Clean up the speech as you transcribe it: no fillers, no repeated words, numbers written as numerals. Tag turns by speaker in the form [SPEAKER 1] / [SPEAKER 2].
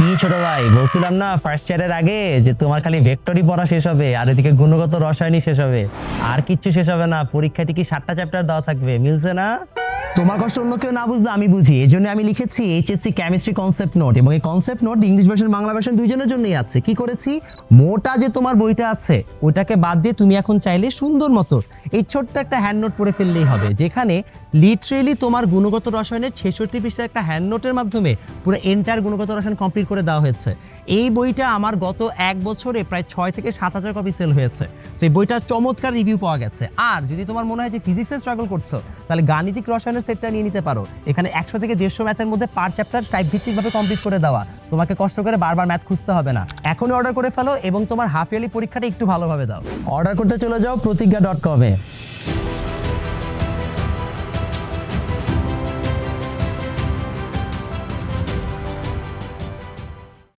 [SPEAKER 1] কি ছোট ভাই, বলছিলাম না ফার্স্ট ইয়ারের আগে যে তোমার খালি ভেক্টরই পড়া শেষ হবে আর এদিকে গুণগত রসায়নই শেষ হবে, আর কিচ্ছু শেষ হবে না। পরীক্ষাটি কি 7টা চ্যাপ্টার দেওয়া থাকবে, মিলছে না? তোমার কষ্ট অন্য কেউ না বুঝলে আমি বুঝি, এই জন্য আমি লিখেছি এইচএসসি কেমিস্ট্রি কনসেপ্ট নোট, এবং এই concept note English version Bangla version দুইজনের জন্যই আছে। কি করেছি, মোটা যে তোমার বইটা আছে ওটাকে বাদ দিয়ে তুমি এখন চাইলে সুন্দর মতো এই ছোট্ট একটা হ্যান্ড নোট পড়ে ফেললেই হবে, যেখানে লিটারেলি তোমার গুণগত রসায়নের 66 পৃষ্ঠার একটা হ্যান্ড নোটের মাধ্যমে পুরো এন্টায়ার গুণগত রসায়ন কমপ্লিট করে দেওয়া হয়েছে। এই বইটা আমার গত 1 বছরে প্রায় 6 থেকে 7 হাজার কপি সেল হয়েছে। তো এই বইটার চমৎকার রিভিউ পাওয়া গেছে। আর যদি তোমার মনে হয় যে ফিজিক্সে স্ট্রাগল করছো, তাহলে গাণিতিক রসায়নের সেটটা নিয়ে নিতে পারো। এখানে 100 থেকে 150 ম্যাথের মধ্যে পার চ্যাপ্টার টাইপ ভিত্তিকভাবে কমপ্লিট করে দেওয়া, তোমাকে কষ্ট করে বারবার ম্যাথ খুঁজতে হবে না। এখনই অর্ডার করে ফেলো এবং তোমার হাফ ইয়ারলি পরীক্ষাটা একটু ভালোভাবে দাও। অর্ডার করতে চলে যাও প্রতিজ্ঞা.com-এ।